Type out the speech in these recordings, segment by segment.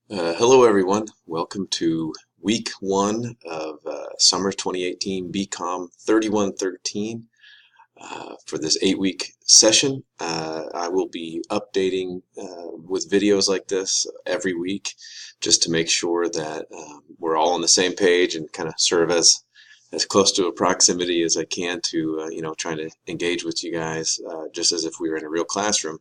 Hello everyone, welcome to week one of summer 2018 BCOM 3113. For this 8-week session. I will be updating with videos like this every week just to make sure that we're all on the same page and kind of serve as close to a proximity as I can to trying to engage with you guys just as if we were in a real classroom.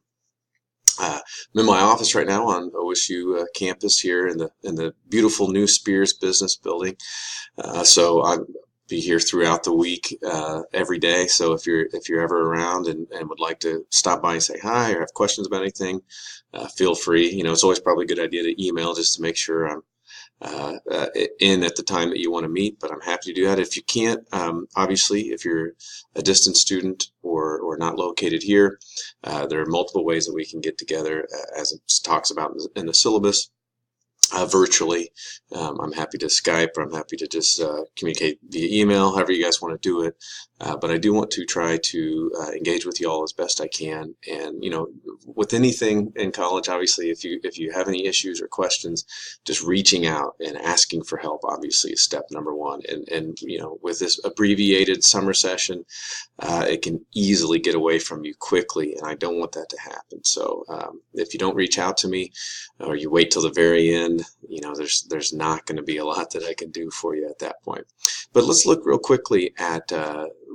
I'm in my office right now on OSU campus here in the beautiful new Spears Business Building. So I'll be here throughout the week, every day. So if you're ever around and would like to stop by and say hi or have questions about anything, feel free. It's always probably a good idea to email just to make sure I'm in at the time that you want to meet, but I'm happy to do that. If you can't, obviously, if you're a distant student or not located here, there are multiple ways that we can get together, as it talks about in the syllabus. Virtually. I'm happy to Skype, or I'm happy to just communicate via email, however you guys want to do it. But I do want to try to engage with you all as best I can. And with anything in college, obviously, if you have any issues or questions, just reaching out and asking for help, obviously, is step number one. And with this abbreviated summer session, it can easily get away from you quickly, and I don't want that to happen. So if you don't reach out to me, or you wait till the very end, there's not going to be a lot that I can do for you at that point. But let's look real quickly at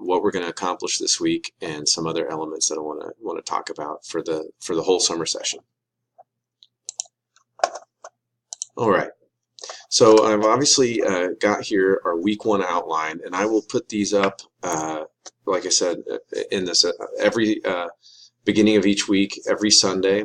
what we're going to accomplish this week and some other elements that I want to talk about for the whole summer session. All right. So I've obviously got here our week one outline, and I will put these up, like I said, in this every beginning of each week, every Sunday.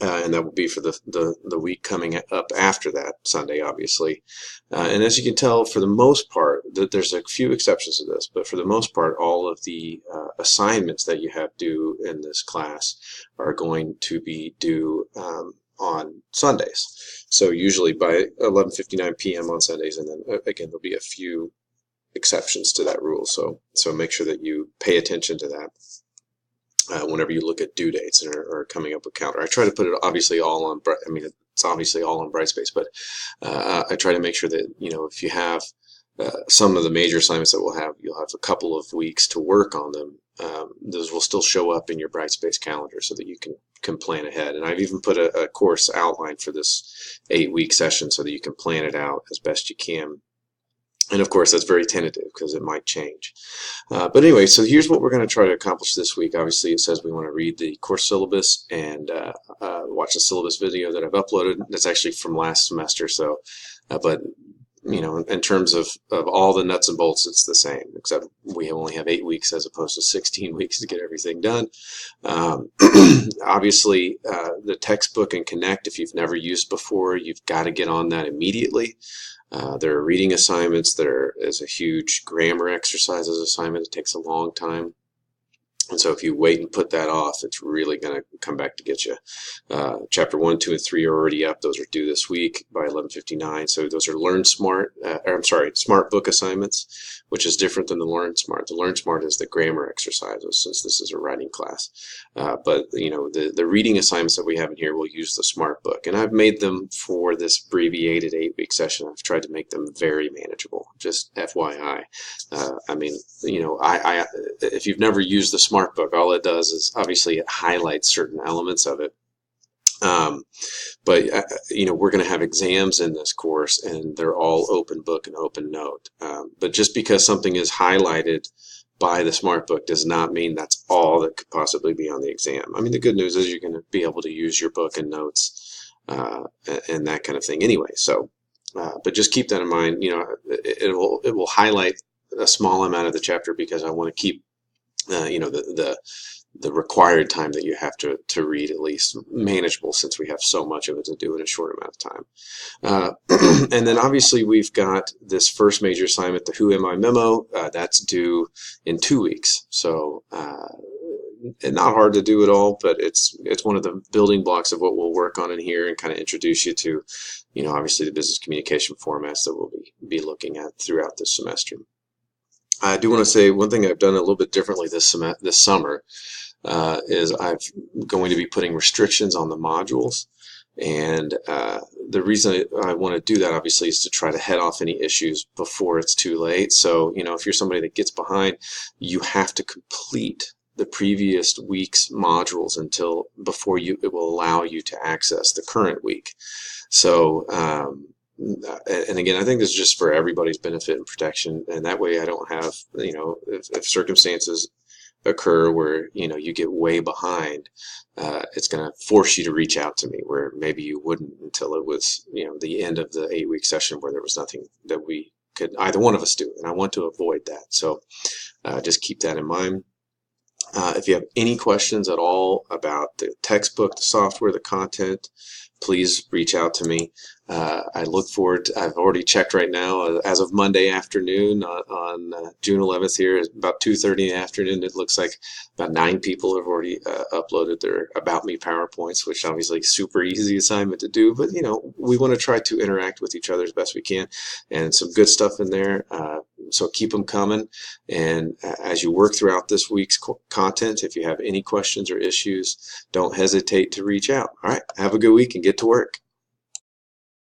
And that will be for the week coming up after that Sunday, obviously. And as you can tell, for the most part, there's a few exceptions to this, but for the most part, all of the assignments that you have due in this class are going to be due on Sundays. So usually by 11:59 p.m. on Sundays, and then again, there'll be a few exceptions to that rule. So make sure that you pay attention to that. Whenever you look at due dates or coming up with counter. I try to put it obviously all on, it's obviously all on Brightspace, but I try to make sure that, if you have some of the major assignments that you'll have a couple of weeks to work on them. Those will still show up in your Brightspace calendar so that you can plan ahead. And I've even put a course outline for this 8-week session so that you can plan it out as best you can. And of course, that's very tentative because it might change. But anyway, so here's what we're going to try to accomplish this week. Obviously, it says we want to read the course syllabus and watch the syllabus video that I've uploaded. That's actually from last semester. So, but in terms of all the nuts and bolts, it's the same, except we only have 8 weeks as opposed to 16 weeks to get everything done. Obviously, the textbook and Connect, if you've never used before, you've got to get on that immediately. There are reading assignments. There is a huge grammar exercises assignment. It takes a long time. And so if you wait and put that off, it's really going to come back to get you. Chapter 1, 2, and 3 are already up. Those are due this week by 11:59. So those are Smart Book assignments, which is different than the Learn Smart. The Learn Smart is the grammar exercises, since this is a writing class. But the reading assignments that we have in here will use the Smart Book, and I've made them for this abbreviated 8-week session. I've tried to make them very manageable. Just FYI. If you've never used the Smart Book, all it does is obviously it highlights certain elements of it. But we're going to have exams in this course, and they're all open book and open note. But just because something is highlighted by the Smart Book does not mean that's all that could possibly be on the exam. The good news is you're going to be able to use your book and notes and that kind of thing anyway. So, but just keep that in mind. It will highlight a small amount of the chapter because I want to keep the required time that you have to read at least manageable, since we have so much of it to do in a short amount of time. And then obviously we've got this first major assignment, the Who Am I memo. That's due in 2 weeks. So not hard to do at all, but it's one of the building blocks of what we'll work on in here and kind of introduce you to, obviously the business communication formats that we'll be looking at throughout this semester. I do want to say one thing I've done a little bit differently this summer is I'm going to be putting restrictions on the modules. And the reason I want to do that, obviously, is to try to head off any issues before it's too late. So, if you're somebody that gets behind, you have to complete the previous week's modules before it will allow you to access the current week. So, and again, I think this is just for everybody's benefit and protection. And that way I don't have, if circumstances occur where, you get way behind, it's going to force you to reach out to me where maybe you wouldn't until it was, the end of the 8-week session where there was nothing that we could, either one of us do. And I want to avoid that. So just keep that in mind. If you have any questions at all about the textbook, the software, the content, please reach out to me. I look forward to, I've already checked right now, as of Monday afternoon on June 11th here, at about 2:30 in the afternoon, it looks like about 9 people have already uploaded their About Me PowerPoints, which obviously super easy assignment to do, but we want to try to interact with each other as best we can, and some good stuff in there. So keep them coming. And as you work throughout this week's content, if you have any questions or issues, don't hesitate to reach out. All right, have a good week and get to work.